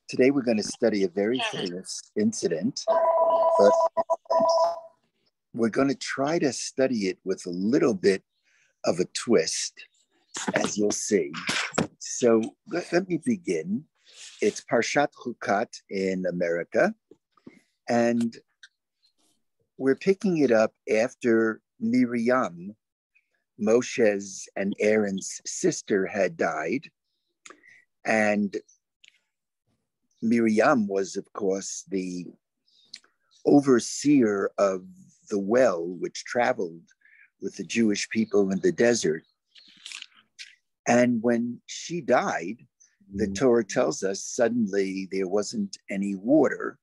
Today we're going to study a very famous incident, but we're going to try to study it with a little bit of a twist, as you'll see. So let me begin. It's Parshat Chukat in America, and we're picking it up after Miriam, Moshe's and Aaron's sister, had died. And Miriam was, of course, the overseer of the well, which traveled with the Jewish people in the desert. And when she died, the Torah tells us suddenly there wasn't any water,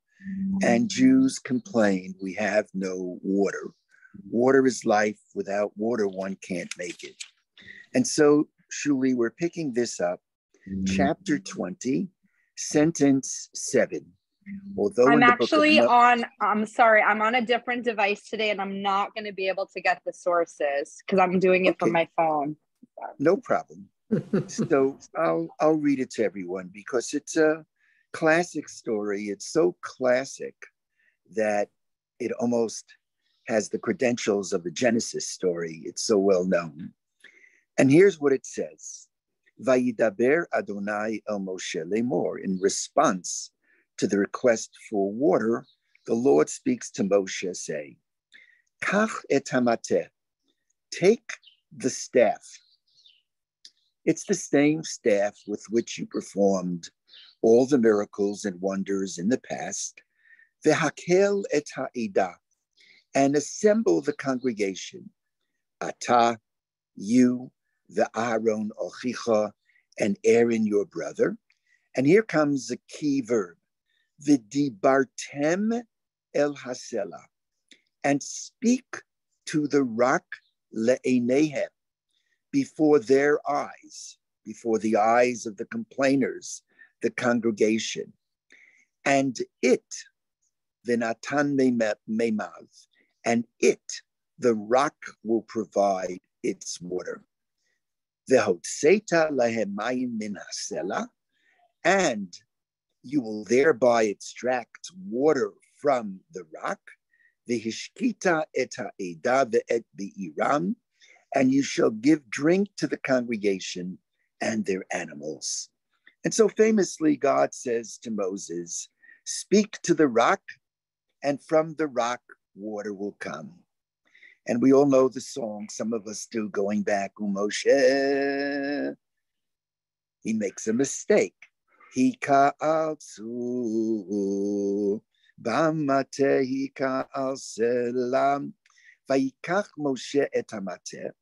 and Jews complained, we have no water. Water is life. Without water, one can't make it. And so, Shuli, we're picking this up, chapter 20, sentence 7. Although I'm actually I'm sorry, I'm on a different device today and I'm not going to be able to get the sources because I'm doing it from my phone. No problem. So I'll read it to everyone because it's a classic story. It's so classic that it almost has the credentials of the Genesis story. It's so well known. And here's what it says. Vayidaber Adonai el Moshe lemor. In response to the request for water, the Lord speaks to Moshe, saying, Kach et hamateh, take the staff. It's the same staff with which you performed all the miracles and wonders in the past. Vehakel et ha'edah, and assemble the congregation. Ata, you, the Aaron Ochicha, and Aaron your brother. And here comes a key verb. V'dibartem el hasela, and speak to the rock le'enehem, before their eyes, before the eyes of the complainers, the congregation. And it, v'natan meimav, and it, the rock, will provide its water. V'hotzeta lahem mayim min hasela, and you will thereby extract water from the rock. V'hishkita et ha'edah ve'et bi'iram, and you shall give drink to the congregation and their animals. And so famously, God says to Moses, speak to the rock, and from the rock, water will come. And we all know the song, some of us do, going back, Moshe. He makes a mistake. Hika'alzu, b'mateh hika'al selam, vayikach Moshe et hamateh.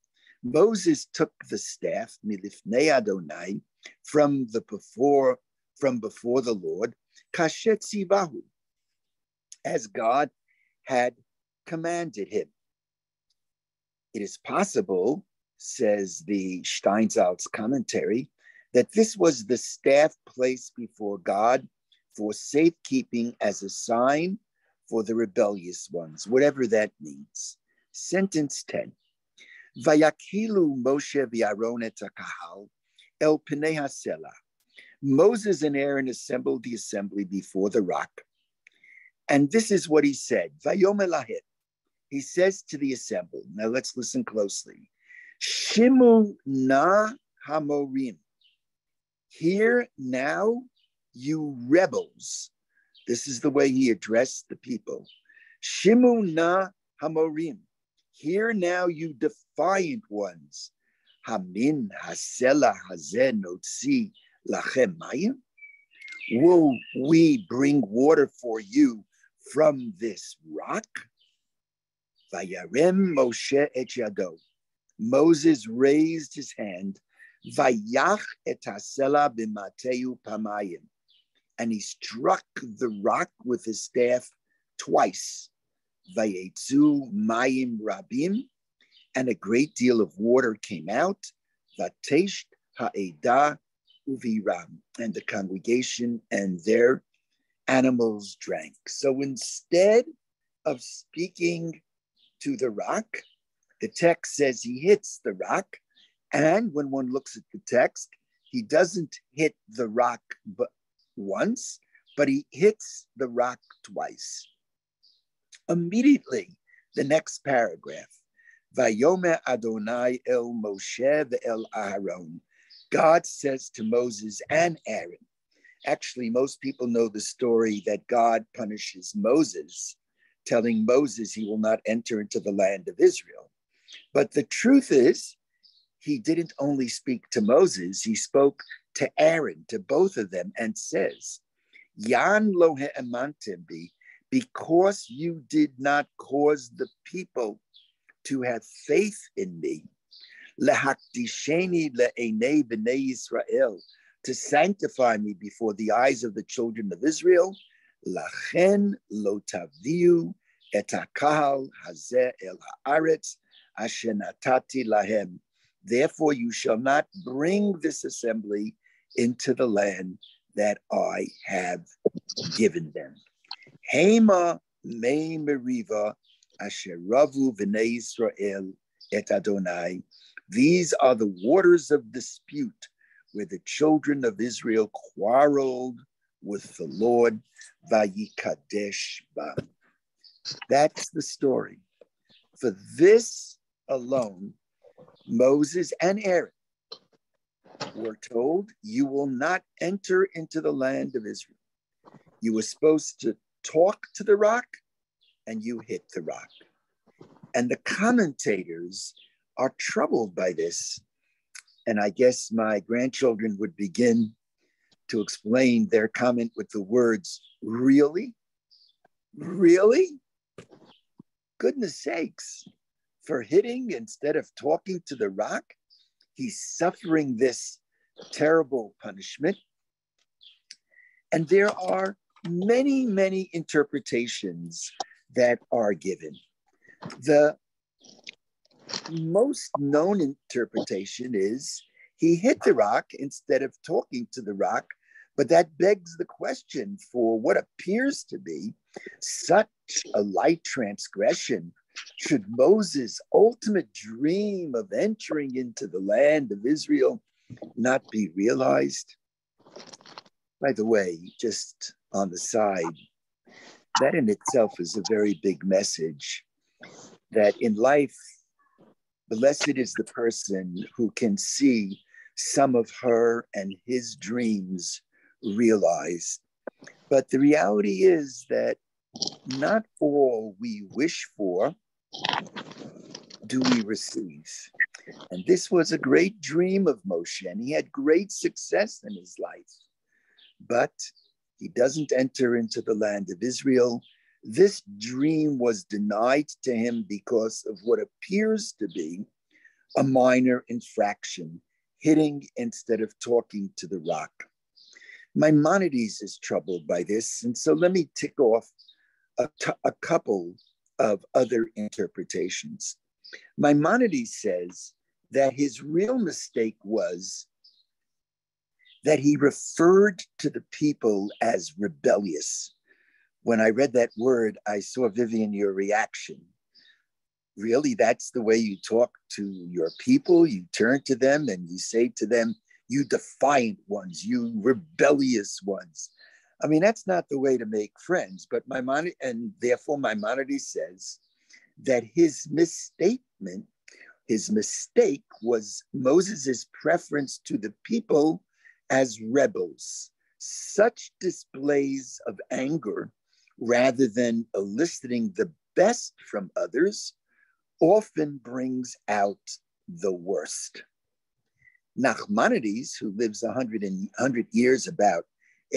Moses took the staff, milifnei Adonai, from before the Lord, kashet tzivahu, as God had commanded him. It is possible, says the Steinsaltz commentary, that this was the staff placed before God for safekeeping as a sign for the rebellious ones, whatever that means. Sentence 10. Vayakilu Moshe v'Aaron et hakahal el pnei hasela. Moses and Aaron assembled the assembly before the rock. And this is what he said. Vayomer lahem. He says to the assembly, now let's listen closely. Shimu na hamorim. Hear now, you rebels. This is the way he addressed the people. Shimu na hamorim. Hear now, you defiant ones. Hamin hasela hazeh notzi lachem mayim. Will we bring water for you from this rock? Vayarem Moshe et yado. Moses raised his hand. Vayach et hasela b'mateu pamayim. And he struck the rock with his staff twice. Vayetzu mayim rabim. And a great deal of water came out. Vatesht ha'edah uviram. And the congregation and their animals drank. So instead of speaking to the rock, the text says he hits the rock. And when one looks at the text, he doesn't hit the rock once, but he hits the rock twice. Immediately, the next paragraph, Vayomer Adonai el Moshe ve'el Aharon. God says to Moses and Aaron. Actually, most people know the story that God punishes Moses, telling Moses he will not enter into the land of Israel. But the truth is, he didn't only speak to Moses, he spoke to Aaron, to both of them, and says, Yan lo he'emantem bi, because you did not cause the people to have faith in me, lehakdisheni le'enei b'nei Yisrael, to sanctify me before the eyes of the children of Israel, lachen lo taviu et hakahal hazeh el haaretz asher natati lahem. Therefore you shall not bring this assembly into the land that I have given them. Hema mei meriva asher ravu v'nei Yisrael et Adonai. These are the waters of dispute where the children of Israel quarreled with the Lord. Vayikadesh bam. That's the story. For this alone, Moses and Aaron were told, you will not enter into the land of Israel. You were supposed to talk to the rock, and you hit the rock. And the commentators are troubled by this. And I guess my grandchildren would begin to explain their comment with the words, really? Really? Goodness sakes, for hitting instead of talking to the rock, he's suffering this terrible punishment. And there are many, many interpretations that are given. The most known interpretation is he hit the rock instead of talking to the rock, but that begs the question for what appears to be such a light transgression. Should Moses' ultimate dream of entering into the land of Israel not be realized? By the way, just on the side, that in itself is a very big message that in life, blessed is the person who can see some of her and his dreams realized. But the reality is that not all we wish for do we receive. And this was a great dream of Moshe, and he had great success in his life. But he doesn't enter into the land of Israel. This dream was denied to him because of what appears to be a minor infraction, hitting instead of talking to the rock. Maimonides is troubled by this, and so let me tick off a couple of other interpretations. Maimonides says that his real mistake was that he referred to the people as rebellious. When I read that word, I saw, Vivian, your reaction. Really, that's the way you talk to your people? You turn to them and you say to them, you defiant ones, you rebellious ones. I mean, that's not the way to make friends, but therefore Maimonides says that his misstatement, his mistake was Moses' preference to the people as rebels. Such displays of anger, rather than eliciting the best from others, often brings out the worst. Nachmanides, who lives 100 years about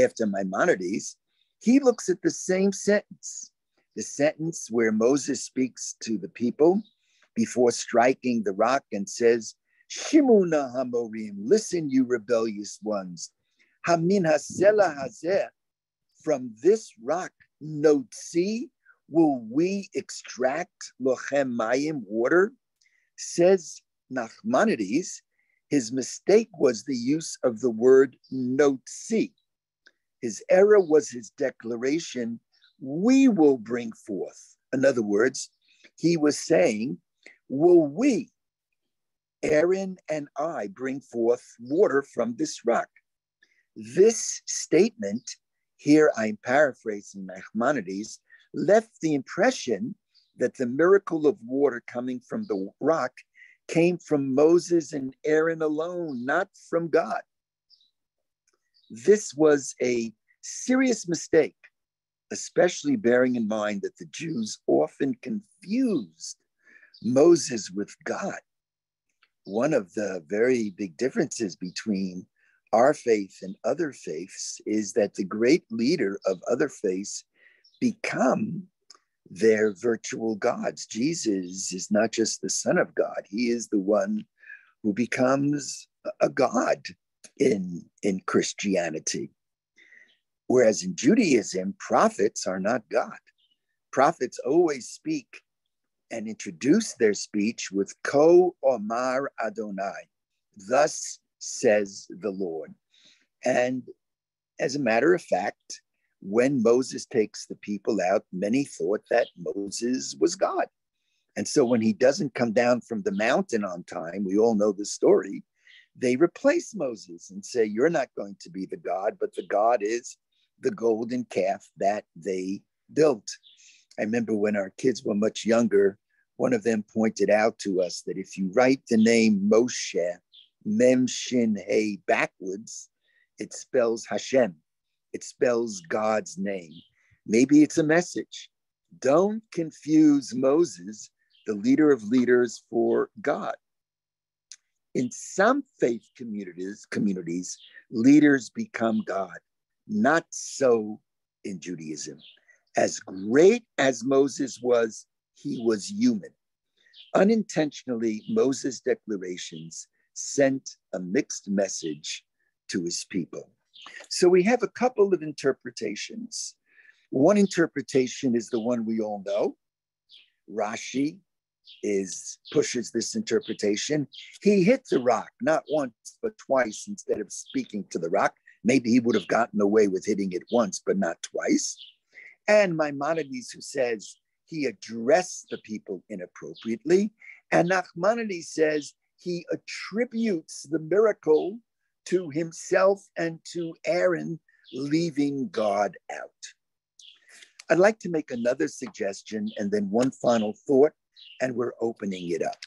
after Maimonides, he looks at the same sentence, the sentence where Moses speaks to the people before striking the rock and says, Shimuna Hamorim, listen, you rebellious ones. Hamin hasela hazeh, from this rock, notzi, will we extract lochem mayim, water? Says Nachmanides, his mistake was the use of the word notzi. His error was his declaration, we will bring forth. In other words, he was saying, will we Aaron and I bring forth water from this rock. This statement, here I'm paraphrasing Nachmanides, left the impression that the miracle of water coming from the rock came from Moses and Aaron alone, not from God. This was a serious mistake, especially bearing in mind that the Jews often confused Moses with God. One of the very big differences between our faith and other faiths is that the great leader of other faiths become their virtual gods. Jesus is not just the Son of God. He is the one who becomes a god in Christianity. Whereas in Judaism, prophets are not God. Prophets always speak and introduce their speech with Ko Omar Adonai, thus says the Lord. And as a matter of fact, when Moses takes the people out, many thought that Moses was God. And so when he doesn't come down from the mountain on time, we all know the story, they replace Moses and say, you're not going to be the God, but the God is the golden calf that they built. I remember when our kids were much younger, one of them pointed out to us that if you write the name Moshe, Mem Shin Hey backwards, it spells Hashem. It spells God's name. Maybe it's a message. Don't confuse Moses, the leader of leaders, for God. In some faith communities, leaders become God. Not so in Judaism. As great as Moses was, he was human. Unintentionally, Moses' declarations sent a mixed message to his people. So we have a couple of interpretations. One interpretation is the one we all know. Rashi pushes this interpretation. He hit the rock, not once, but twice instead of speaking to the rock. Maybe he would have gotten away with hitting it once, but not twice. And Maimonides, who says he addressed the people inappropriately. And Nachmanides says he attributes the miracle to himself and to Aaron, leaving God out. I'd like to make another suggestion and then one final thought, and we're opening it up.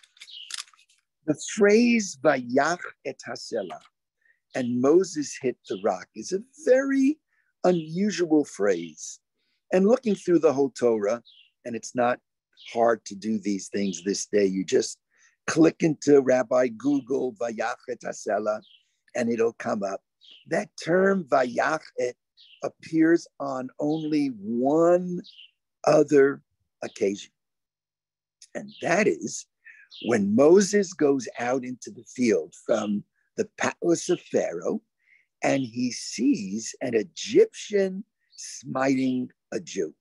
The phrase Vayach et hasela, and Moses hit the rock, is a very unusual phrase. And looking through the whole Torah, and it's not hard to do these things this day, you just click into Rabbi Google Vayach et hasela, and it'll come up. That term Vayach et appears on only one other occasion. And that is when Moses goes out into the field from the palace of Pharaoh and he sees an Egyptian smiting a Jew.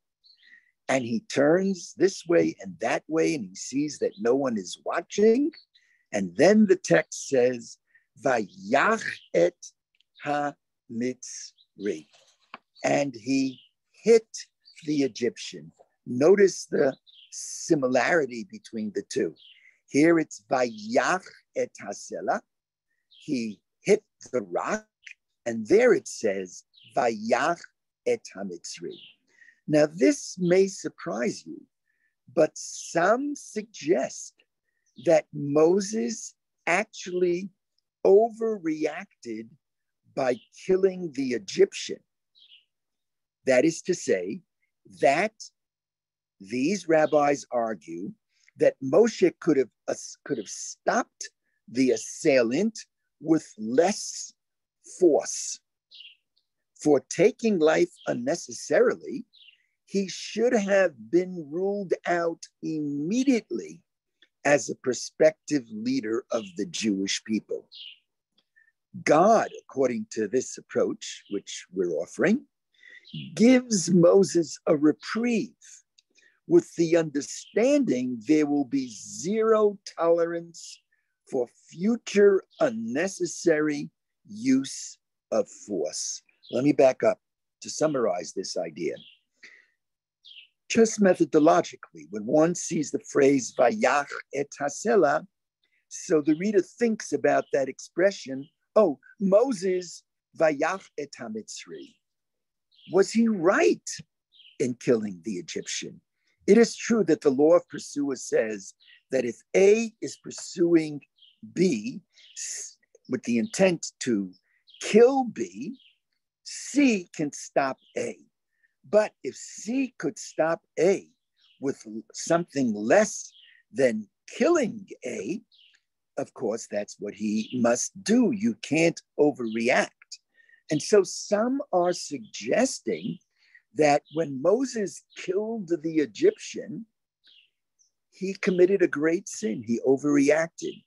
And he turns this way and that way and he sees that no one is watching. And then the text says, Vayach et ha-mitzri. And he hit the Egyptian. Notice the similarity between the two. Here it's Vayach et hasela. He hit the rock. And there it says Vayach et ha-mitzri. Now this may surprise you, but some suggest that Moses actually overreacted by killing the Egyptian. That is to say, that these rabbis argue that Moshe could have stopped the assailant with less force. For taking life unnecessarily, he should have been ruled out immediately as a prospective leader of the Jewish people. God, according to this approach, which we're offering, gives Moses a reprieve with the understanding there will be zero tolerance for future unnecessary use of force. Let me back up to summarize this idea. Just methodologically, when one sees the phrase Vayach et hasela, So the reader thinks about that expression, oh, Moses vayach et hamitzri. Was he right in killing the Egyptian? It is true that the law of pursuer says that if A is pursuing B with the intent to kill B, C can stop A. But if C could stop A with something less than killing A, of course, that's what he must do. You can't overreact. And so some are suggesting that when Moses killed the Egyptian, he committed a great sin. He overreacted.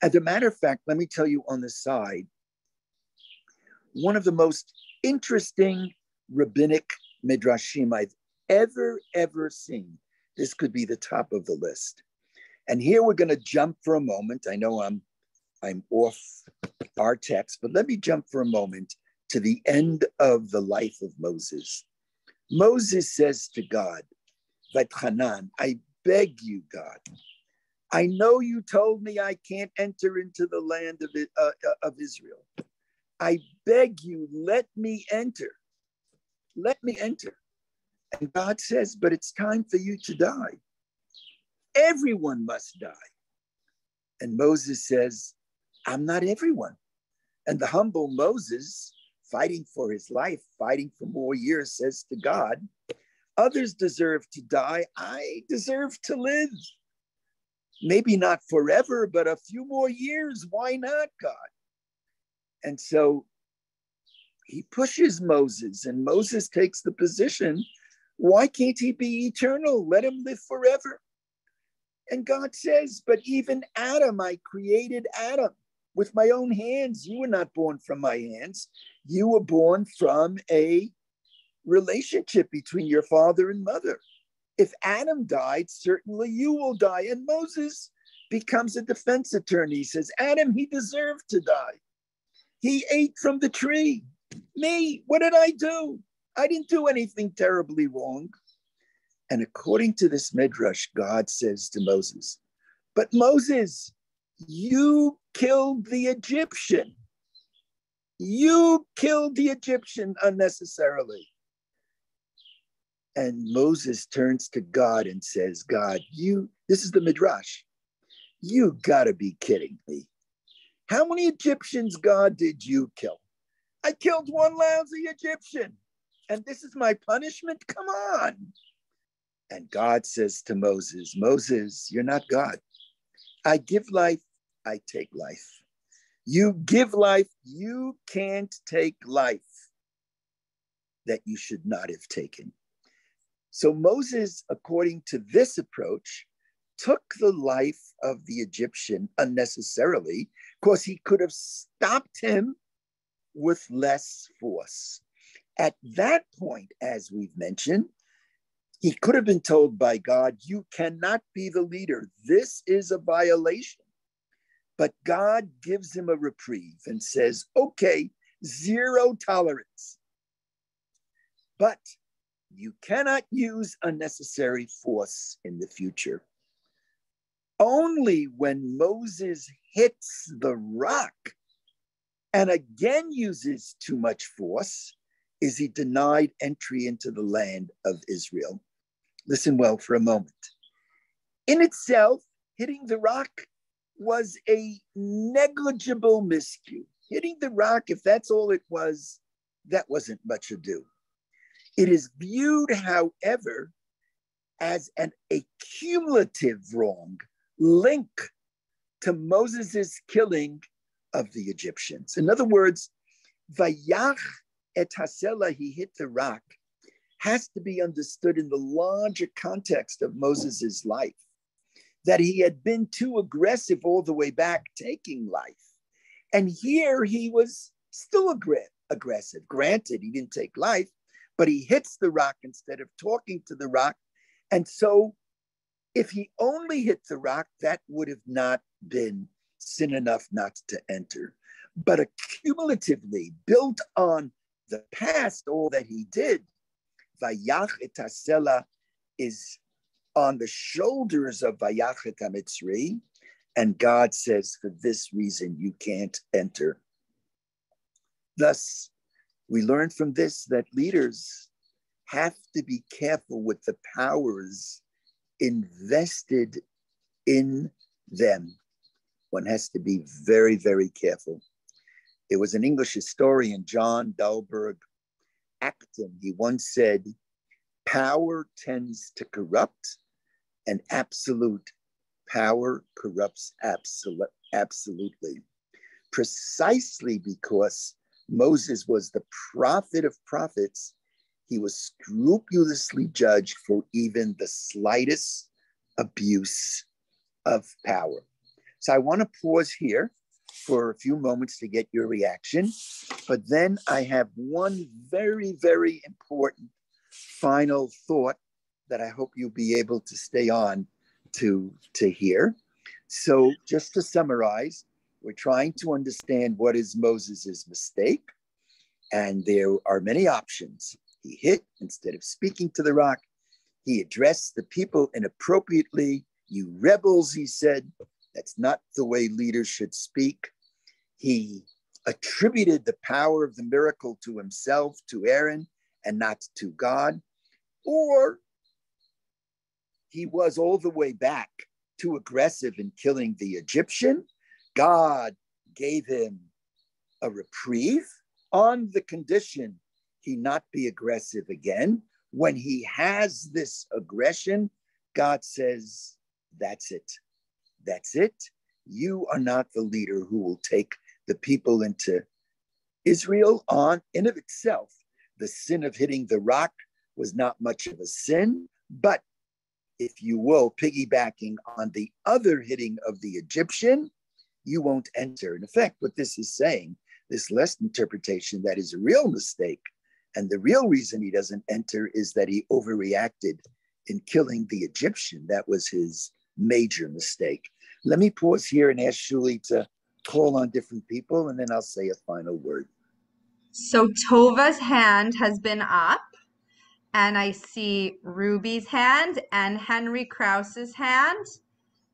As a matter of fact, let me tell you on the side, one of the most interesting rabbinic midrashim I've ever seen. This could be the top of the list. And here we're going to jump for a moment. I know I'm off our text, but let me jump for a moment to the end of the life of Moses. Moses says to God, Vatchanan, I beg you, God, I know you told me I can't enter into the land of Israel. I beg you, let me enter. Let me enter. And God says, but it's time for you to die. Everyone must die. And Moses says, I'm not everyone. And the humble Moses, fighting for his life, fighting for more years, says to God, others deserve to die. I deserve to live. Maybe not forever, but a few more years. Why not, God? And so he pushes Moses, and Moses takes the position, why can't he be eternal? Let him live forever. And God says, but even Adam, I created Adam with my own hands. You were not born from my hands. You were born from a relationship between your father and mother. If Adam died, certainly you will die. And Moses becomes a defense attorney. He says, Adam, he deserved to die. He ate from the tree. Me, what did I do? I didn't do anything terribly wrong. And according to this midrash, God says to Moses, but Moses, you killed the Egyptian. You killed the Egyptian unnecessarily. And Moses turns to God and says, God, this is the midrash. You gotta be kidding me. How many Egyptians, God, did you kill? I killed one lousy Egyptian. And this is my punishment? Come on. And God says to Moses, Moses, you're not God. I give life, I take life. You give life, you can't take life that you should not have taken. So Moses, according to this approach, took the life of the Egyptian unnecessarily because he could have stopped him with less force. At that point, as we've mentioned, he could have been told by God, you cannot be the leader. This is a violation. But God gives him a reprieve and says, okay, zero tolerance. But you cannot use unnecessary force in the future. Only when Moses hits the rock and again uses too much force is he denied entry into the land of Israel. Listen well for a moment. In itself, hitting the rock was a negligible miscue. Hitting the rock, if that's all it was, that wasn't much ado. It is viewed, however, as a cumulative wrong link to Moses' killing of the Egyptians. In other words, Vayach et hasela, he hit the rock, has to be understood in the larger context of Moses' life, that he had been too aggressive all the way back, taking life. And here he was still aggressive. Granted, he didn't take life, but he hits the rock instead of talking to the rock. And so if he only hit the rock, that would have not been sin enough not to enter. But accumulatively, built on the past, all that he did, Vayach et hasela is on the shoulders of Vayach et hamitzri, And God says, for this reason, you can't enter. Thus, we learn from this that leaders have to be careful with the powers invested in them. One has to be very, very careful. It was an English historian, John Dalberg Acton. He once said, power tends to corrupt, and absolute power corrupts absolutely. Precisely because Moses was the prophet of prophets, he was scrupulously judged for even the slightest abuse of power. So I want to pause here for a few moments to get your reaction, but then I have one very, very important final thought that I hope you'll be able to stay on to hear. So just to summarize, we're trying to understand what is Moses's mistake, and there are many options. He hit instead of speaking to the rock. He addressed the people inappropriately. You rebels, he said. That's not the way leaders should speak. He attributed the power of the miracle to himself, to Aaron, and not to God. Or he was all the way back too aggressive in killing the Egyptian. God gave him a reprieve on the condition he not be aggressive again. When he has this aggression, God says, that's it. That's it. You are not the leader who will take the people into Israel on in of itself. The sin of hitting the rock was not much of a sin, but if you will, piggybacking on the other hitting of the Egyptian, you won't enter. In effect, what this is saying, this less interpretation, that is a real mistake. And the real reason he doesn't enter is that he overreacted in killing the Egyptian. That was his major mistake. Let me pause here and ask Shuli to call on different people, and then I'll say a final word. So Tova's hand has been up, and I see Ruby's hand and Henry Krause's hand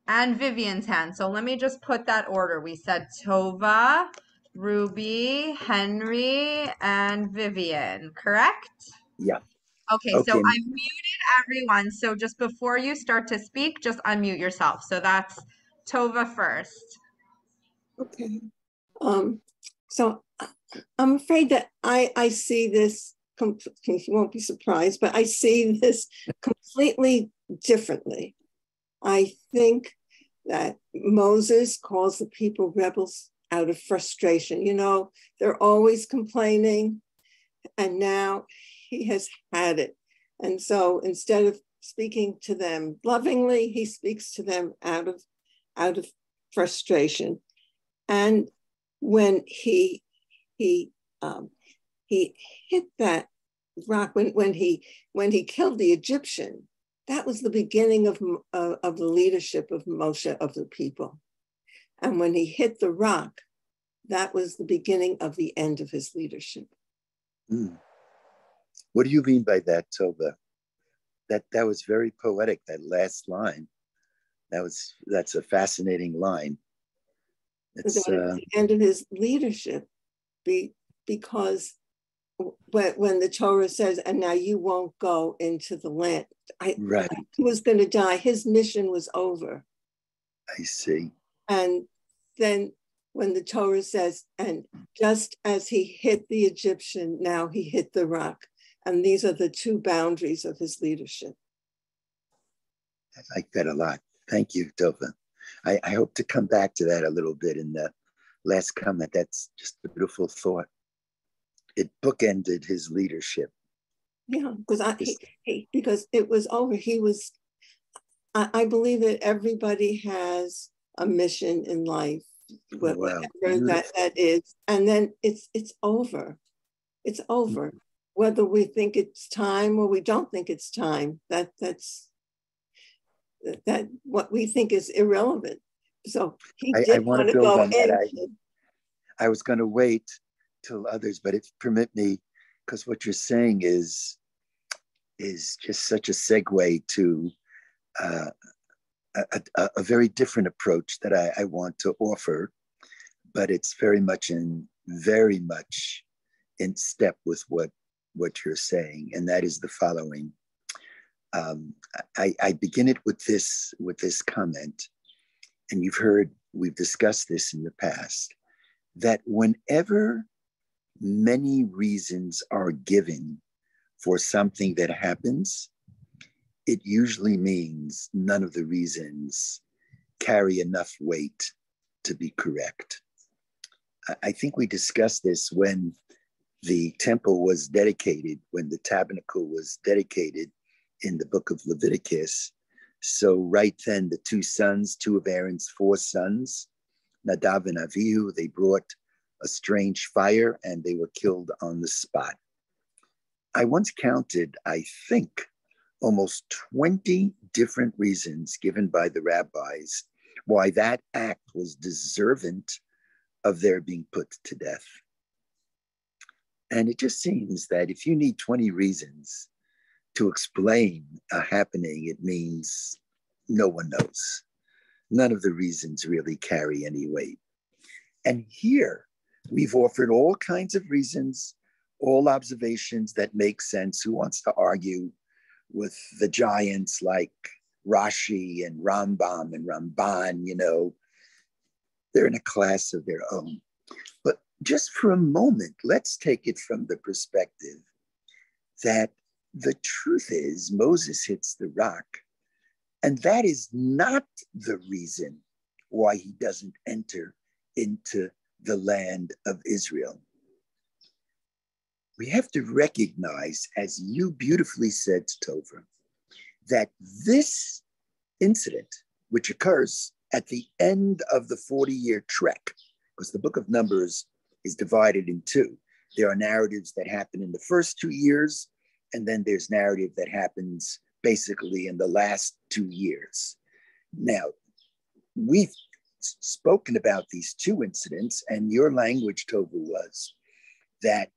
and Vivian's hand. So let me just put that order. We said Tova, Ruby, Henry, and Vivian, correct? Yeah. Okay, so I muted everyone. So just before you start to speak, just unmute yourself. So that's Tova first. Okay. So I'm afraid that I see this, you won't be surprised, but I see this completely differently. I think that Moses calls the people rebels out of frustration. You know, they're always complaining, and now he has had it. And so instead of speaking to them lovingly, he speaks to them out of frustration. And when he hit that rock, when he killed the Egyptian, that was the beginning of the leadership of Moshe, of the people. And when he hit the rock, that was the beginning of the end of his leadership. Mm. What do you mean by that, Tova? That was very poetic, that last line. That's a fascinating line. It's the end of his leadership, because when the Torah says, and now you won't go into the land, right. He was going to die. His mission was over. I see. And then when the Torah says, and just as he hit the Egyptian, now he hit the rock. And these are the two boundaries of his leadership. I like that a lot. Thank you, Tova. I hope to come back to that a little bit in the last comment. That's just a beautiful thought. It bookended his leadership. Yeah, because it was over. I believe that everybody has a mission in life, whatever that is, and then it's over. It's over. Mm-hmm. Whether we think it's time or we don't think it's time, that's what we think is irrelevant. So he did want to go in. I was going to wait till others, but if permit me, because what you're saying is just such a segue to a very different approach that I want to offer, but it's very much in step with what you're saying, and that is the following. I begin it with this comment, and we've discussed this in the past, that whenever many reasons are given for something that happens, it usually means none of the reasons carry enough weight to be correct. I think we discussed this when the temple was dedicated, when the tabernacle was dedicated in the book of Leviticus. So right then, the two of Aaron's 4 sons, Nadav and Avihu, they brought a strange fire and they were killed on the spot. I once counted, I think, almost 20 different reasons given by the rabbis why that act was deserving of their being put to death. And it just seems that if you need 20 reasons to explain a happening, it means no one knows. None of the reasons really carry any weight. And here, we've offered all kinds of reasons, all observations that make sense. Who wants to argue with the giants like Rashi and Rambam and Ramban? They're in a class of their own. But just for a moment, let's take it from the perspective that the truth is Moses hits the rock, and that is not the reason why he doesn't enter into the land of Israel. We have to recognize, as you beautifully said, Tova, that this incident, which occurs at the end of the 40-year trek, because the book of Numbers is divided in two. There are narratives that happen in the first 2 years, and then there's narrative that happens basically in the last 2 years. Now, we've spoken about these 2 incidents, and your language, Tova, was that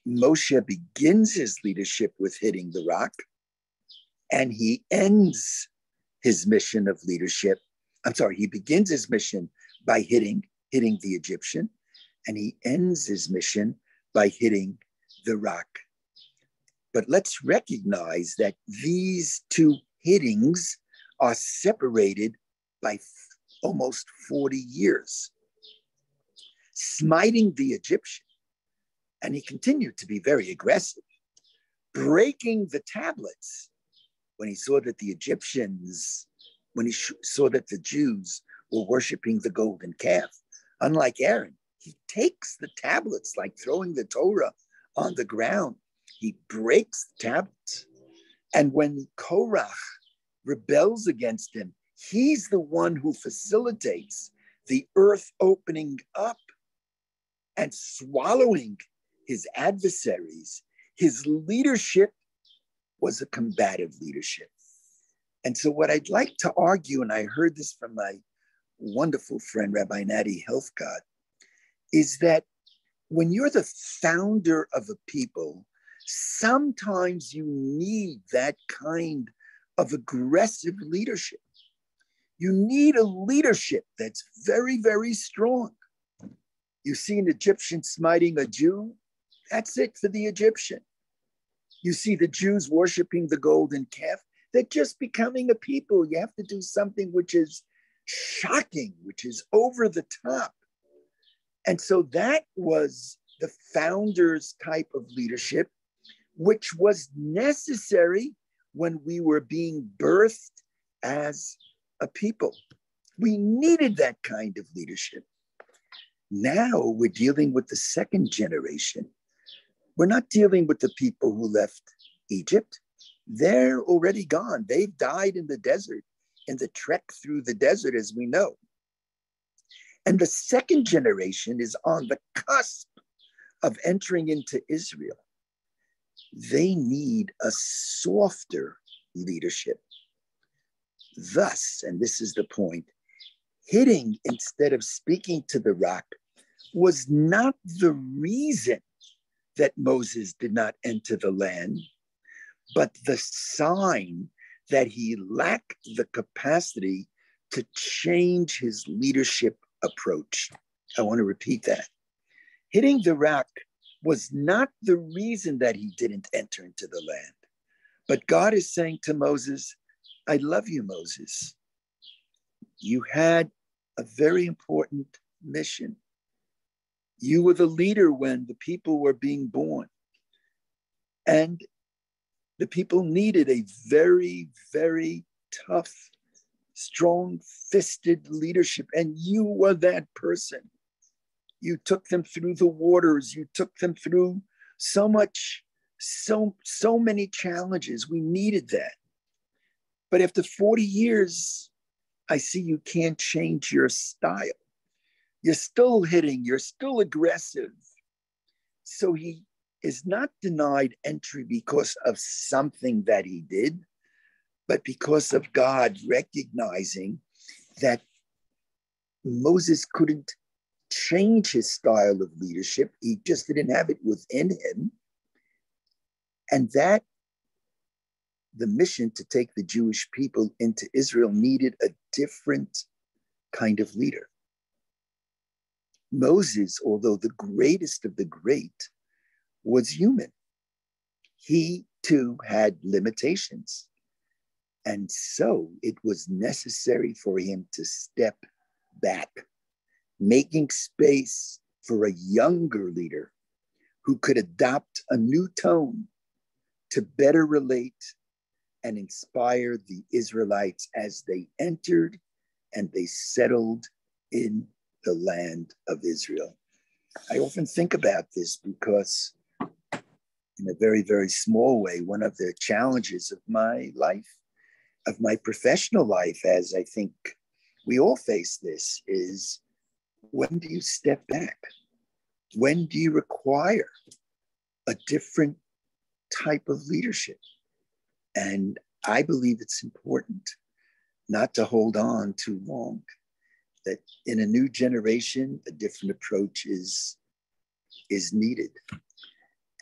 Moshe begins his leadership with hitting the rock, and he ends his mission of leadership. He begins his mission by hitting the Egyptian, and he ends his mission by hitting the rock. But let's recognize that these 2 hittings are separated by almost 40 years. Smiting the Egyptian, and he continued to be very aggressive, breaking the tablets when he saw that the Jews were worshiping the golden calf. Unlike Aaron, he takes the tablets, like throwing the Torah on the ground. He breaks the tablets. And when Korach rebels against him, he's the one who facilitates the earth opening up and swallowing his adversaries. His leadership was a combative leadership. And so what I'd like to argue, and I heard this from my wonderful friend, Rabbi Nati Helfgott, is that when you're the founder of a people, sometimes you need that kind of aggressive leadership. You need a leadership that's very, very strong. You see an Egyptian smiting a Jew, that's it for the Egyptian. You see the Jews worshiping the golden calf, they're just becoming a people. You have to do something which is shocking, which is over the top. And so that was the founder's type of leadership, which was necessary when we were being birthed as a people. We needed that kind of leadership. Now we're dealing with the second generation. We're not dealing with the people who left Egypt. They're already gone. They've died in the desert, in the trek through the desert, as we know. And the second generation is on the cusp of entering into Israel. They need a softer leadership. Thus, and this is the point, hitting instead of speaking to the rock was not the reason that Moses did not enter the land, but the sign that he lacked the capacity to change his leadership approach. I want to repeat that. Hitting the rock was not the reason that he didn't enter into the land. But God is saying to Moses, I love you, Moses. You had a very important mission. You were the leader when the people were being born. And the people needed a very, very tough, strong-fisted leadership. And you were that person. You took them through the waters. You took them through so many challenges. We needed that. But after 40 years, I see you can't change your style. You're still hitting, you're still aggressive. So he is not denied entry because of something that he did, but because of God recognizing that Moses couldn't change his style of leadership. He just didn't have it within him. And that the mission to take the Jewish people into Israel needed a different kind of leader. Moses, although the greatest of the great, was human. He too had limitations. And so it was necessary for him to step back, making space for a younger leader who could adopt a new tone to better relate and inspire the Israelites as they entered and they settled in the land of Israel. I often think about this because in a very, very small way, one of the challenges of my life, of my professional life, as I think we all face this, is when do you step back? When do you require a different type of leadership? And I believe it's important not to hold on too long, that in a new generation, a different approach is needed.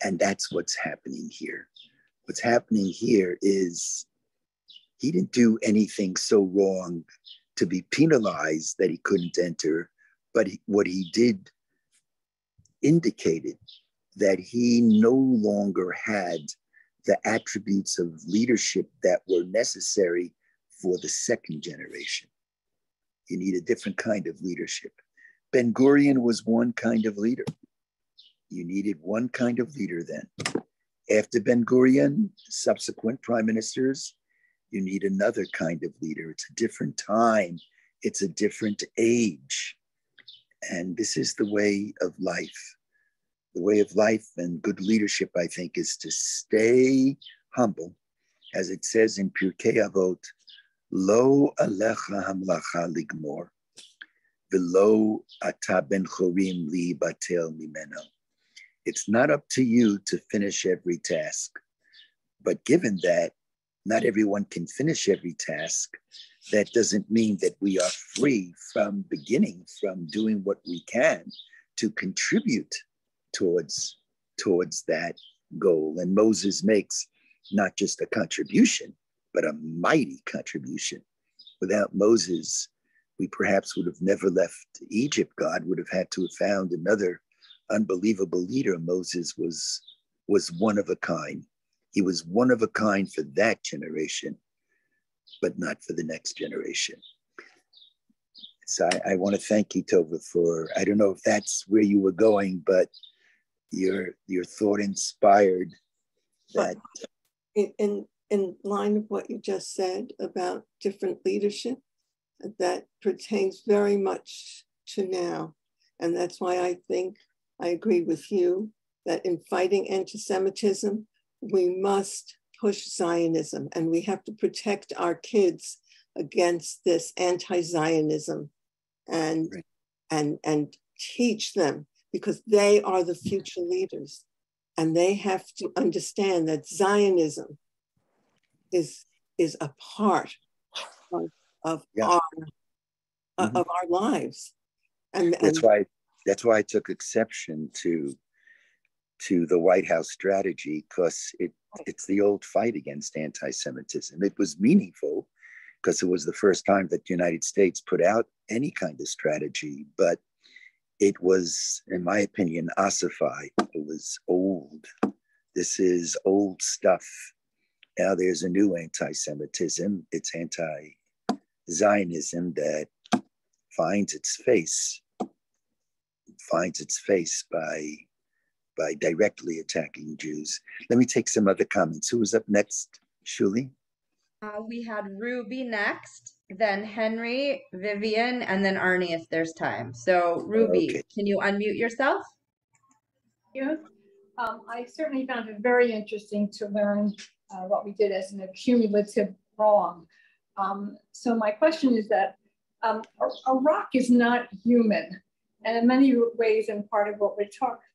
And that's what's happening here. What's happening here is he didn't do anything so wrong to be penalized that he couldn't enter, but what he did indicated that he no longer had the attributes of leadership that were necessary for the second generation. You need a different kind of leadership. Ben Gurion was one kind of leader. You needed one kind of leader then. After Ben Gurion, subsequent prime ministers, you need another kind of leader. It's a different time. It's a different age. And this is the way of life. The way of life and good leadership, I think, is to stay humble. As it says in Pirkei Avot, Lo alecha hamlacha ligmor, v'lo ata ben chorim li batel mimeno. It's not up to you to finish every task. But given that not everyone can finish every task, that doesn't mean that we are free from doing what we can to contribute towards that goal. And Moses makes not just a contribution, but a mighty contribution. Without Moses, we perhaps would have never left Egypt. God would have had to have found another unbelievable leader. Moses was one of a kind. He was one of a kind for that generation, but not for the next generation. So I want to thank you, Tova, for, I don't know if that's where you were going, but your thought inspired that. In line of what you just said about different leadership, that pertains very much to now. And that's why I think I agree with you that in fighting anti-Semitism, we must push Zionism, and we have to protect our kids against this anti-Zionism and teach them, because they are the future leaders, and they have to understand that Zionism is a part of our lives, and that's why I took exception to the White House strategy, because it's the old fight against anti-Semitism. It was meaningful. because it was the first time that the United States put out any kind of strategy, but it was, in my opinion, ossified. It was old. This is old stuff. Now there's a new anti-Semitism. It's anti-Zionism that finds its face by directly attacking Jews. Let me take some other comments. Who was up next, Shuli? We had Ruby next, then Henry, Vivian, and then Arnie if there's time. So Ruby, Okay. Can you unmute yourself? Yeah. I certainly found it very interesting to learn what we did as an accumulative wrong. So my question is that a rock is not human. And in many ways, and part of what we're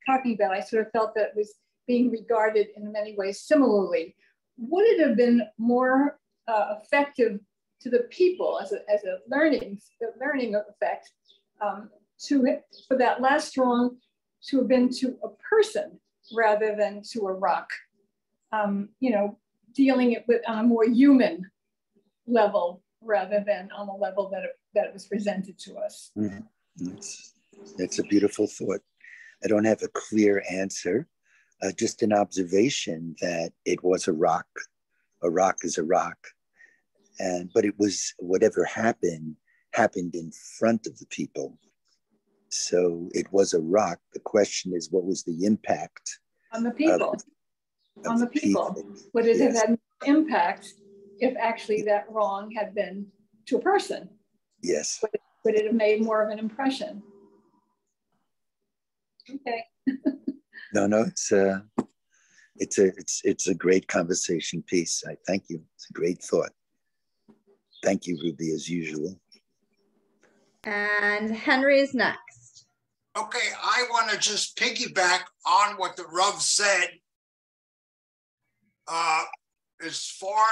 talking about, I sort of felt that it was being regarded in many ways similarly. Would it have been more effective to the people as a learning effect for that last wrong to have been to a person rather than to a rock? Dealing it with on a more human level rather than on a level that it was presented to us. Mm-hmm. That's a beautiful thought. I don't have a clear answer, just an observation that it was a rock. A rock is a rock. But it was, whatever happened in front of the people. So it was a rock. The question is, what was the impact? On the people. On the people. Would it have had an impact if actually that wrong had been to a person? Yes. Would it have made more of an impression? Okay. No, it's a great conversation piece. I thank you. It's a great thought. Thank you, Ruby, as usual. And Henry is next. Okay, I want to just piggyback on what the Rav said. As far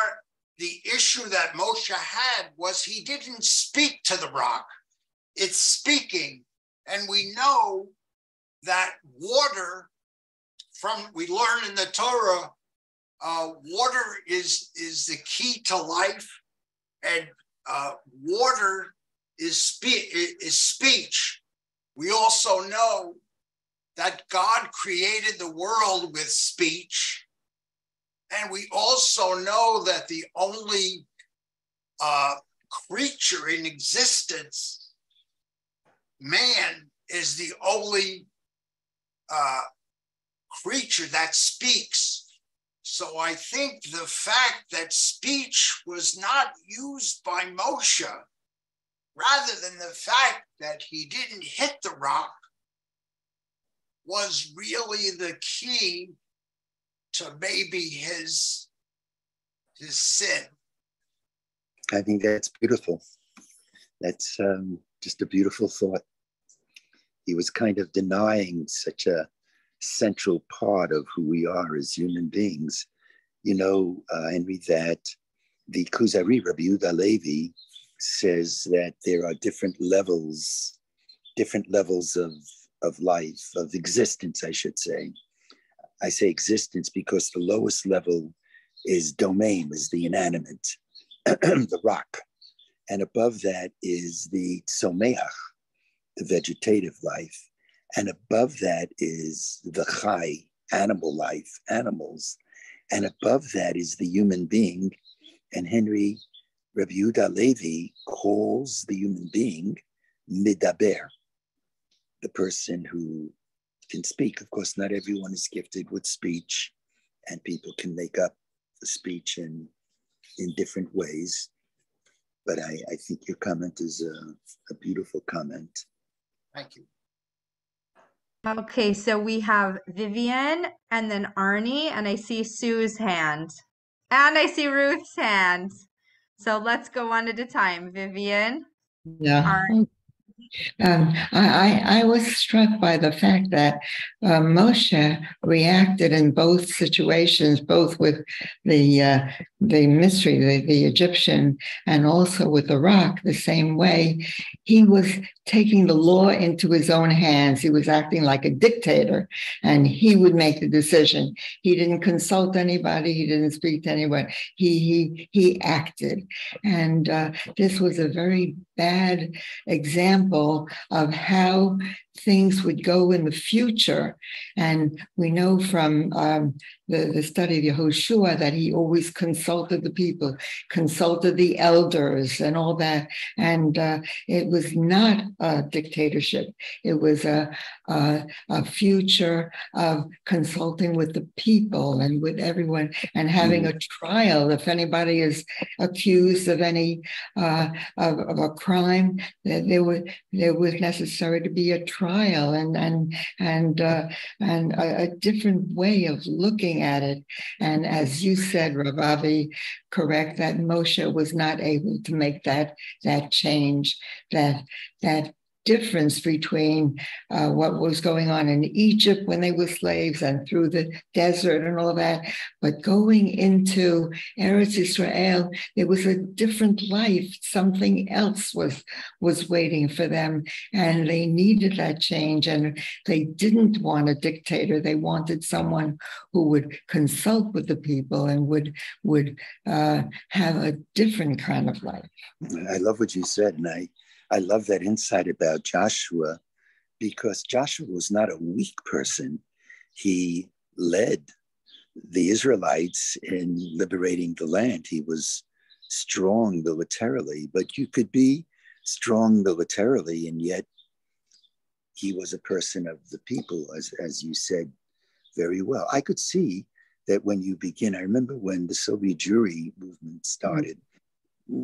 the issue that Moshe had was he didn't speak to the rock. It's speaking. And we know that water, we learn in the Torah, water is the key to life, and water is speech. We also know that God created the world with speech, and we also know that the only creature in existence, man, is the only creature that speaks. So I think the fact that speech was not used by Moshe, rather than the fact that he didn't hit the rock, was really the key to maybe his sin. I think that's beautiful. That's just a beautiful thought. He was kind of denying such a central part of who we are as human beings. Henry, that the Kuzari, Rabbi Yehuda Levi, says that there are different levels of life, of existence, I should say. I say existence because the lowest level is domain, is the inanimate, the rock. And above that is the tzomeach, the vegetative life. And above that is the chai, animal life, animals. And above that is the human being. And Rabbi Yehuda Levi calls the human being midaber, the person who can speak. Of course, not everyone is gifted with speech, and people can make up the speech in different ways. But I think your comment is a beautiful comment. Thank you. Okay, so we have Vivian and then Arnie, and I see Sue's hand. And I see Ruth's hand. So let's go one at a time. Vivian. Yeah. I was struck by the fact that Moshe reacted in both situations, both with the mystery, the Egyptian, and also with the rock, the same way. He was taking the law into his own hands. He was acting like a dictator, and he would make the decision. He didn't consult anybody. He didn't speak to anyone. He acted. And this was a very bad example of how things would go in the future. And we know from the study of Yehoshua that he always consulted the people, consulted the elders and all that. And it was not a dictatorship. It was a future of consulting with the people and with everyone and having a trial. If anybody is accused of any of a crime, there was necessary to be a trial and a different way of looking at it. And as you said, Rav Avi, correct, that Moshe was not able to make that change, that difference between what was going on in Egypt when they were slaves and through the desert and all that. But going into Eretz Israel, there was a different life. Something else was waiting for them, and they needed that change. And they didn't want a dictator. They wanted someone who would consult with the people and would have a different kind of life. I love what you said, and I love that insight about Joshua, because Joshua was not a weak person. He led the Israelites in liberating the land. He was strong militarily, but you could be strong militarily, and yet he was a person of the people, as you said very well. I could see that when you begin, I remember when the Soviet Jewry movement started,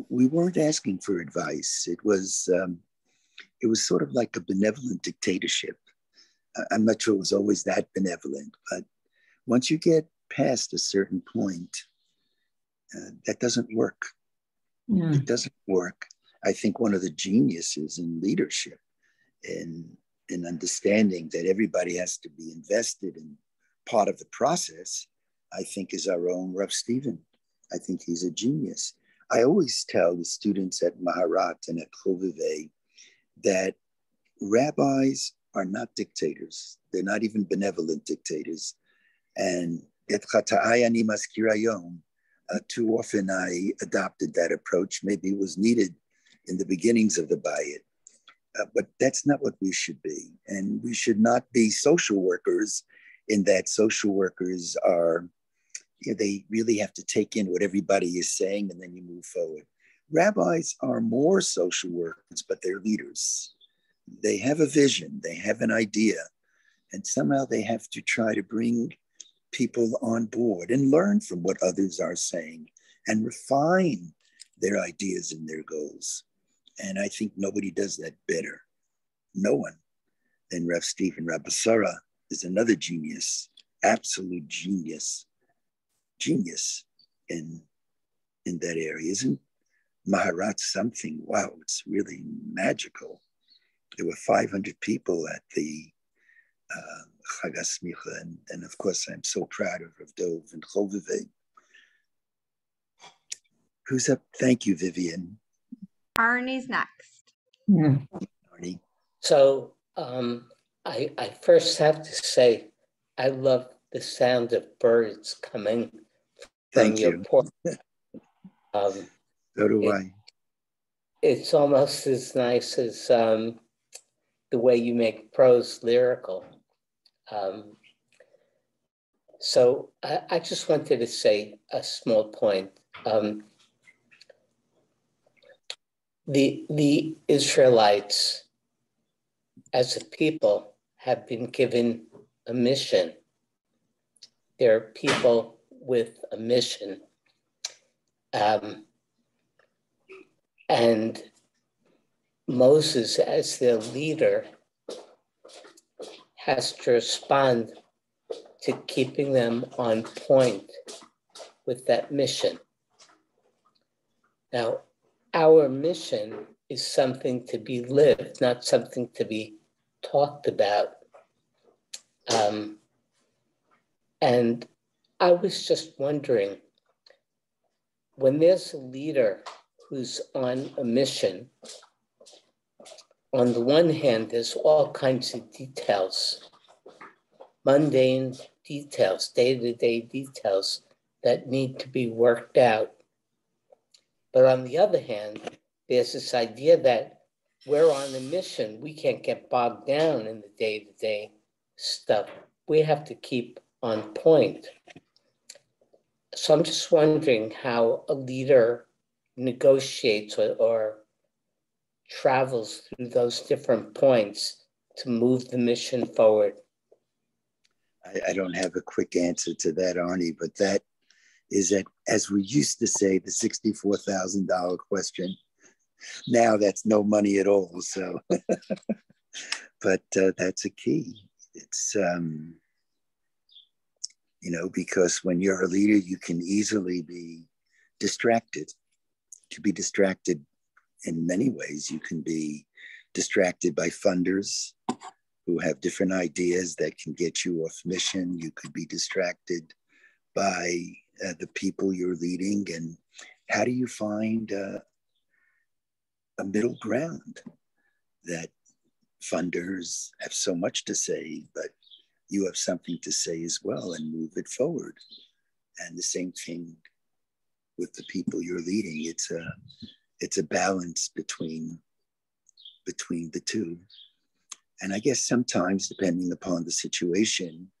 we weren't asking for advice. It was sort of like a benevolent dictatorship. I'm not sure it was always that benevolent, but once you get past a certain point, that doesn't work. Yeah. It doesn't work. I think one of the geniuses in leadership, in understanding that everybody has to be invested in part of the process, I think is our own Rav Stephen. I think he's a genius. I always tell the students at Maharat and at Chovevei that rabbis are not dictators. They're not even benevolent dictators. And et chata'ai ani maskir hayom, too often I adopted that approach. Maybe it was needed in the beginnings of the Bayit. But that's not what we should be. And we should not be social workers in that social workers are, they really have to take in what everybody is saying and then you move forward. Rabbis are more social workers, but they're leaders. They have a vision, they have an idea, and somehow they have to try to bring people on board and learn from what others are saying and refine their ideas and their goals. And I think nobody does that better. No one than Rav Stephen. Rav Basara is another genius, absolute genius in that area. Isn't Maharat something? Wow, it's really magical. There were 500 people at the Chag HaSmicha, and of course I'm so proud of Rav Dov and Chovevei. Who's up? Thank you, Vivian. Arnie's next. Yeah. Arnie. So I first have to say, I love the sound of birds coming from your porch. So do I. It's almost as nice as the way you make prose lyrical. So I just wanted to say a small point. The Israelites as a people have been given a mission. They're people with a mission. And Moses, as their leader, has to respond to keeping them on point with that mission. Now, our mission is something to be lived, not something to be talked about. And I was just wondering, when there's a leader who's on a mission, on the one hand, there's all kinds of details, mundane details, day-to-day details that need to be worked out. But on the other hand, there's this idea that we're on a mission. We can't get bogged down in the day-to-day stuff. We have to keep on point. So I'm just wondering how a leader negotiates or travels through those different points to move the mission forward. I don't have a quick answer to that, Arnie, but that is that, as we used to say, the $64,000 question. Now that's no money at all. So, but that's a key. It's, because when you're a leader, you can easily be distracted. To be distracted in many ways, you can be distracted by funders who have different ideas that can get you off mission. You could be distracted by the people you're leading. And how do you find a middle ground that funders have so much to say, but you have something to say as well and move it forward? And the same thing with the people you're leading. It's a balance between the two. And I guess sometimes, depending upon the situation,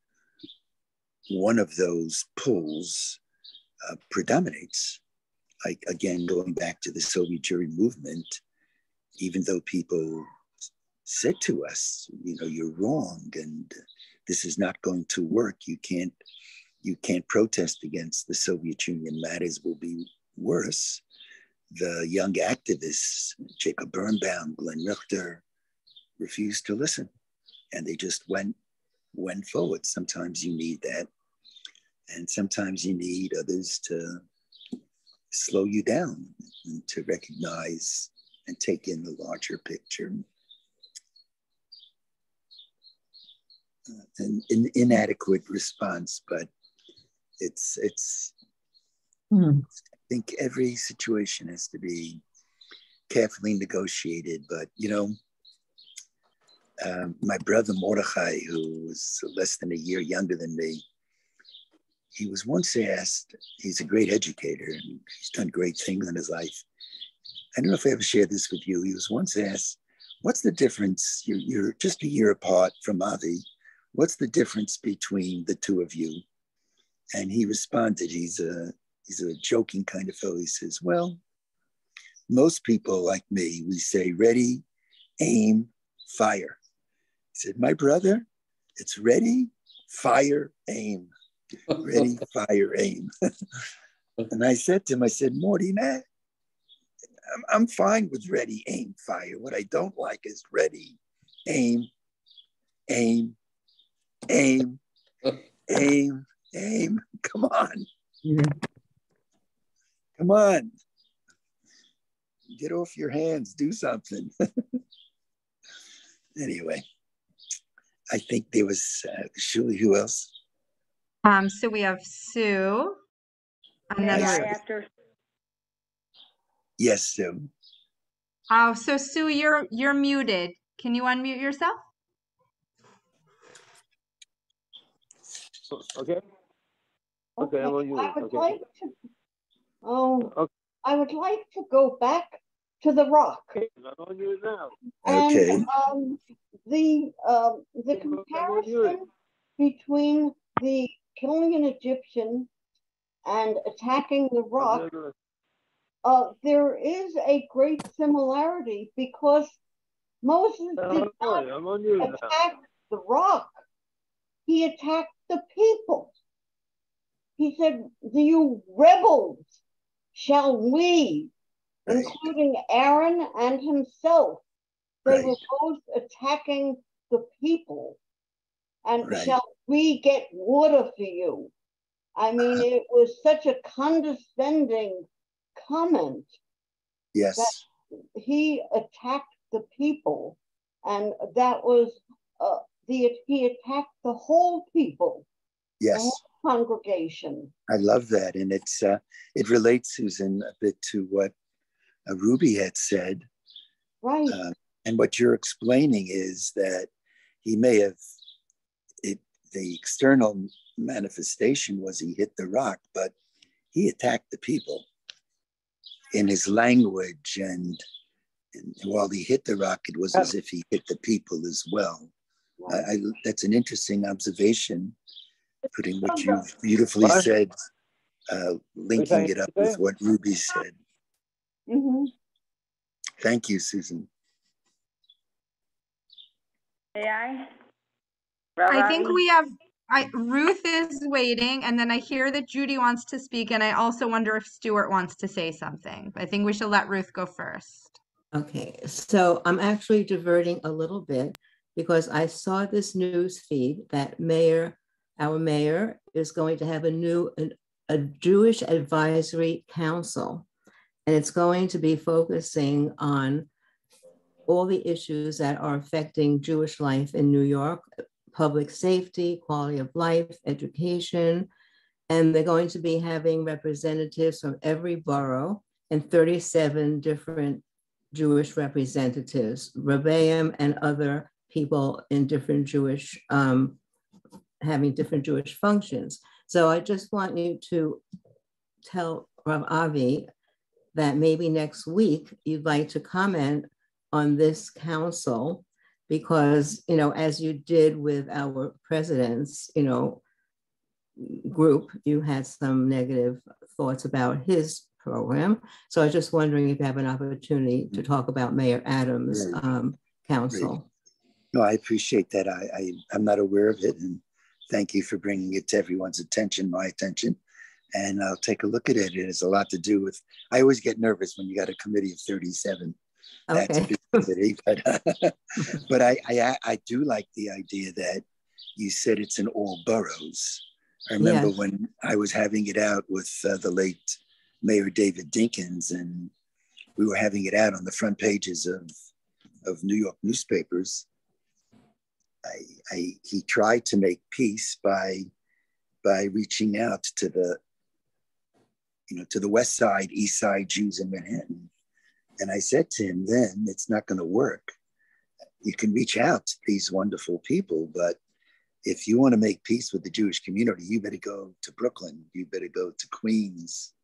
one of those pulls predominates. Like, again, going back to the Soviet Jewry movement, even though people said to us, you're wrong and this is not going to work. You can't protest against the Soviet Union. Matters will be worse. The young activists, Jacob Birnbaum, Glenn Richter, refused to listen, and they just went forward. Sometimes you need that, and sometimes you need others to slow you down and to recognize and take in the larger picture. An inadequate response, but it's I think every situation has to be carefully negotiated. But my brother Mordechai, who was less than a year younger than me, he was once asked, he's a great educator and he's done great things in his life. I don't know if I ever shared this with you. He was once asked, what's the difference? You're just a year apart from Avi. What's the difference between the two of you? And he responded, he's a joking kind of fellow. He says, well, most people like me, we say ready, aim, fire. He said, my brother, it's ready, fire, aim. Ready, fire, aim. And I said to him, I said, Morty, man, I'm fine with ready, aim, fire. What I don't like is ready, aim, aim, aim, aim, aim. Come on. Come on. Get off your hands. Do something. Anyway, I think there was, Shuli, who else? So we have Sue. And then Ruth. Yes, Sue. Oh, so Sue, you're muted. Can you unmute yourself? Okay. Okay, I'm on you. I would like to go back to the rock. Okay, I'm on you now. And the comparison between the killing an Egyptian and attacking the rock, there is a great similarity because Moses did not attack the rock. He attacked the people. He said, you rebels, shall we, including Aaron and himself, they were both attacking the people. And shall we get water for you? I mean, it was such a condescending comment. Yes. That he attacked the people, and that was he attacked the whole people. Yes. The whole congregation. I love that, and it relates, Susan, a bit to what Ruby had said. Right. And what you're explaining is that he may have, the external manifestation was he hit the rock, but he attacked the people in his language. And while he hit the rock, it was as if he hit the people as well. That's an interesting observation, putting what you beautifully said, linking it up with what Ruby said. Mm-hmm. Thank you, Susan. May I? I think we have, Ruth is waiting, and then I hear that Judy wants to speak, and I also wonder if Stuart wants to say something. I think we should let Ruth go first. Okay, so I'm actually diverting a little bit because I saw this news feed that our mayor is going to have a Jewish advisory council, and it's going to be focusing on all the issues that are affecting Jewish life in New York, public safety, quality of life, education, and they're going to be having representatives from every borough and 37 different Jewish representatives, Rebbeim and other people in different Jewish, having different Jewish functions. So I just want you to tell Rav Avi that maybe next week you'd like to comment on this council, because, as you did with our president's, group, you had some negative thoughts about his program. So I was just wondering if you have an opportunity to talk about Mayor Adams' council. Right. No, I appreciate that. I'm not aware of it, and thank you for bringing it to everyone's attention, my attention. And I'll take a look at it. It has a lot to do with, I always get nervous when you got a committee of 37. That's a big committee, but I do like the idea that you said it's in all boroughs. I remember when I was having it out with the late Mayor David Dinkins, and we were having it out on the front pages of New York newspapers. He tried to make peace by reaching out to the West Side, East Side Jews in Manhattan. And I said to him then, it's not going to work. You can reach out to these wonderful people, but if you want to make peace with the Jewish community, you better go to Brooklyn. You better go to Queens.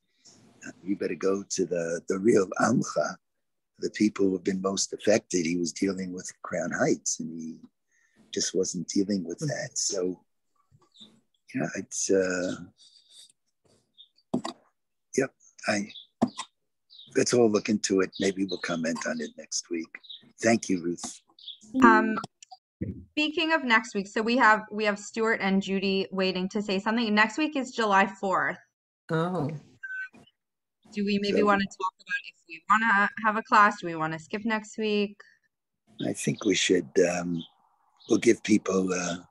You better go to the real Amcha, the people who have been most affected. He was dealing with Crown Heights, and he just wasn't dealing with that. So, it's, let's all look into it. Maybe we'll comment on it next week. Thank you, Ruth. Speaking of next week, so we have Stuart and Judy waiting to say something. Next week is July 4th. Oh. Do we maybe want to talk about if we want to have a class? Do we want to skip next week? I think we should, we'll give people a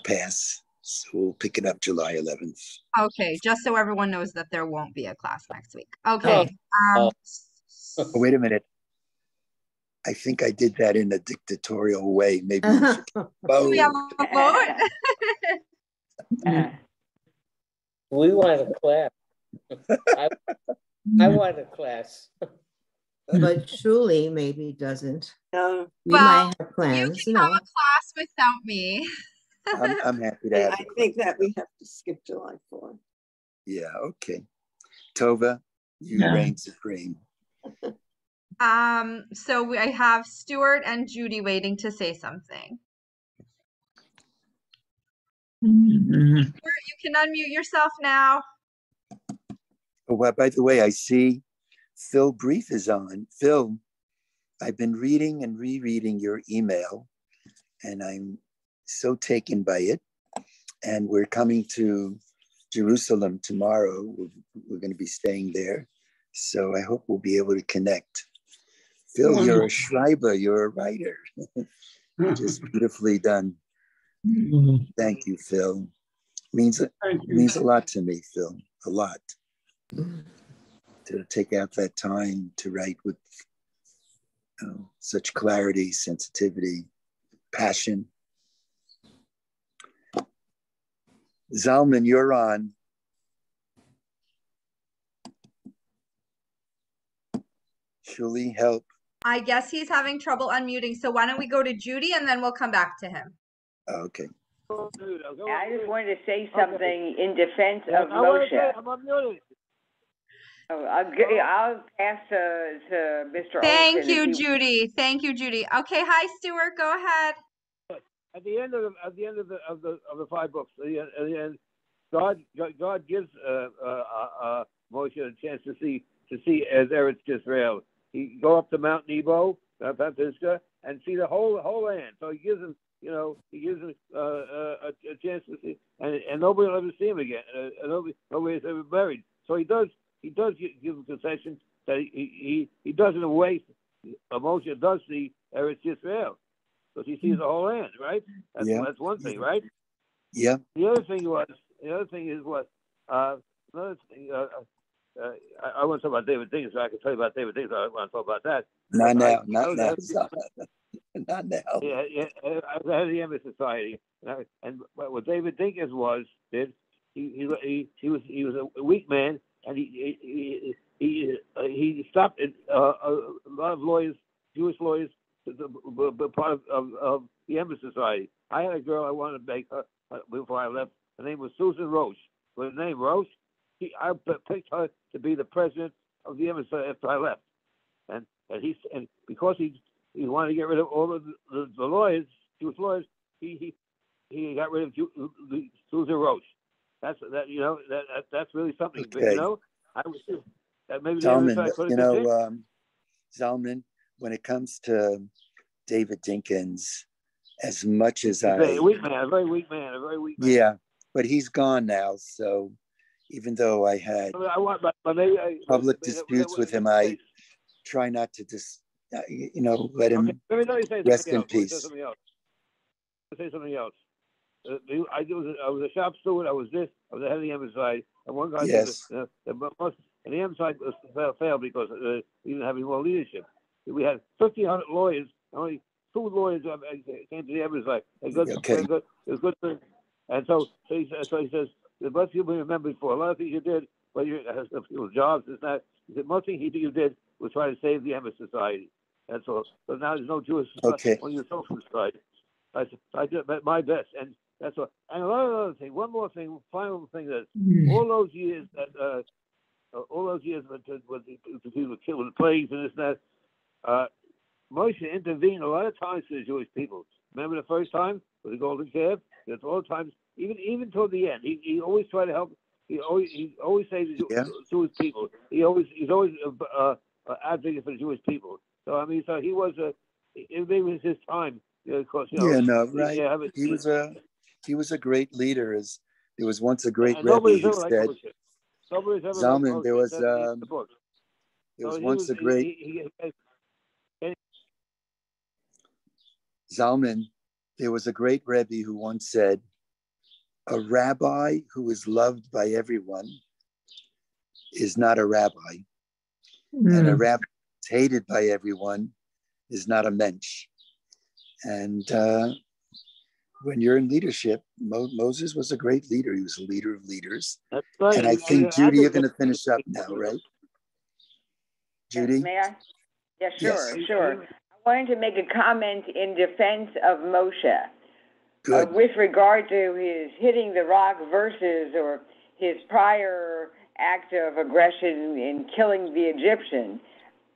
pass. So we'll pick it up July 11th. Okay, just so everyone knows that there won't be a class next week. Okay. Wait a minute. I think I did that in a dictatorial way. Maybe we should vote. We have a vote? We want a class. I want a class. But Shuli maybe doesn't. No. We might have plans. You can have a class without me. I'm happy to have I think that we have to skip July 4th. Yeah, okay. Tova, you reign supreme. So I have Stuart and Judy waiting to say something. Stuart, you can unmute yourself now. Oh, well, by the way, I see Phil Brief is on. Phil, I've been reading and rereading your email, and I'm so taken by it. And we're coming to Jerusalem tomorrow. We're going to be staying there. So I hope we'll be able to connect. Phil, you're a Schreiber, you're a writer. Just beautifully done. Thank you, Phil. Means a lot to me, Phil, a lot. To take out that time to write with such clarity, sensitivity, passion. Zalman, you're on. Shuli, help. I guess he's having trouble unmuting. So why don't we go to Judy and then we'll come back to him. Okay. I just wanted to say something in defense of Moshe. I'm unmuted. I'll pass to Mr. Thank Olson. you, Judy. Thank you, Judy. Okay, hi, Stuart. Go ahead. At the end of the 5 books, at the end, God gives Moshe a chance to see as Eretz Yisrael. He go up to Mount Nebo, Pisgah, and see the whole land. So he gives him, a chance to see, and nobody will ever see him again. Nobody has ever buried. So he does give a concession that he does in a way. Moshe does see Eretz Yisrael, because he sees the whole land, right? That's one thing, right? Yeah. The other thing is what another thing. I want to talk about David Dinkins, so I can tell you about David Dinkins. I want to talk about that. Not now. Not now. Yeah. I was head of the Embassy Society, and what David Dinkins did he was a weak man, and he stopped a lot of lawyers, Jewish lawyers, to part of the Embassy Society. I had a girl I wanted to make her before I left. Her name was Susan Roche. With the name Roche, I picked her to be the president of the Embassy after I left, and because he wanted to get rid of all of the lawyers, Jewish lawyers, he got rid of Susan Roche. That's really something. Okay. But, I was maybe Zalman, Zalman, when it comes to David Dinkins, as much as a very weak man. Yeah, but he's gone now. So even though I had public disputes with him, I try not to let him rest in peace. Say something else. I was a shop steward. I was the head of the embassy, and one guy said and the embassy failed because we didn't have any more leadership. We had 1,500 lawyers, only 2 lawyers came to the embassy. It was good thing. And so he says, the most you'll be remembered for a lot of things you did, but jobs, is that. He said, most thing you did was try to save the Embassy Society. That's all. So now there's no Jewish society, only the social society. I did my best, and that's all. And a lot of other things. One more thing, final thing that all those years with the people killed with the plagues and this and that, Moshe intervened a lot of times for the Jewish people. Remember the first time with the golden calf? That's all the times, even toward the end. He always tried to help. He always saved the Jewish people. He's always advocating for the Jewish people. So I mean, so he was it was his time. Of course, right. He was a great leader. There was once a great Rebbe who said, Zalman, there was once a great Zalman, there was a great Rebbe who once said, a rabbi who is loved by everyone is not a rabbi. And a rabbi who's hated by everyone is not a mensch. And when you're in leadership, Moses was a great leader. He was a leader of leaders. That's right. And I think, Judy, you're going to finish up now, right? Judy? May I? Yeah, sure. I wanted to make a comment in defense of Moshe. With regard to his hitting the rock versus or his prior act of aggression in killing the Egyptian.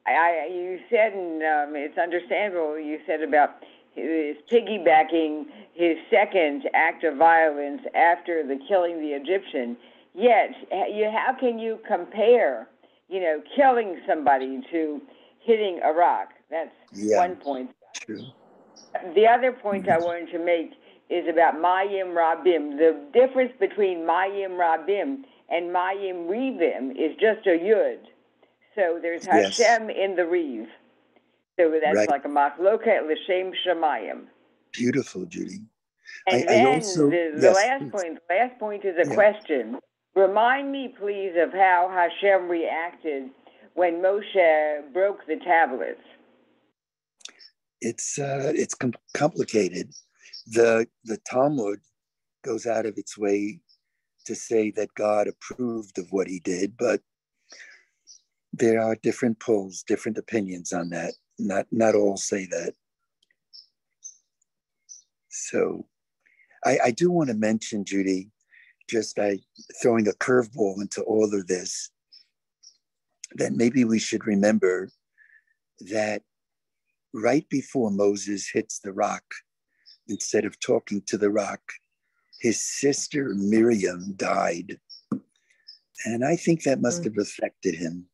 You said, and it's understandable, you said about his piggybacking his second act of violence after the killing the Egyptian. Yet, how can you compare, killing somebody to hitting a rock? That's one point. True. The other point I wanted to make is about Mayim Rabim. The difference between Mayim Rabim and Mayim Rivim is just a Yud. So there's Hashem in the Riv. So that's like a Machloket L'Shem Shemayim. Beautiful, Judy. And then the last point is a question. Remind me, please, of how Hashem reacted when Moshe broke the tablets. It's complicated. The Talmud goes out of its way to say that God approved of what he did, but there are different polls, different opinions on that. Not all say that. So I do want to mention, Judy, just by throwing a curveball into all of this, that maybe we should remember that right before Moses hits the rock, instead of talking to the rock, his sister Miriam died. And I think that must have affected him.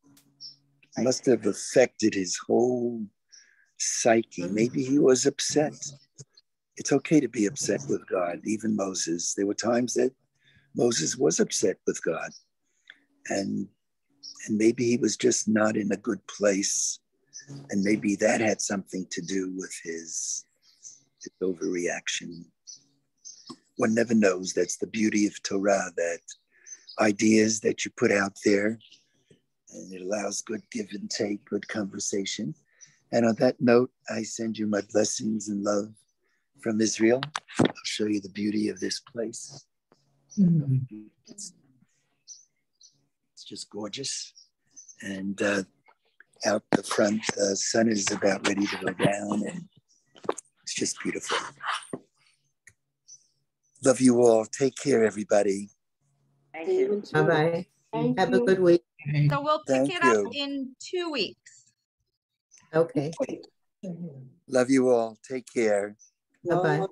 Must have affected his whole psyche. Maybe he was upset. It's okay to be upset with God, even Moses. There were times that Moses was upset with God. And maybe he was just not in a good place. And maybe that had something to do with his overreaction. One never knows. That's the beauty of Torah, that ideas that you put out there, and it allows good give and take, good conversation. And on that note, I send you my blessings and love from Israel. I'll show you the beauty of this place. It's just gorgeous. And out the front, the sun is about ready to go down, and it's just beautiful. Love you all. Take care, everybody. Thank you. Bye-bye. Have a good week. So we'll pick it up in 2 weeks. Okay. Love you all. Take care. Bye-bye.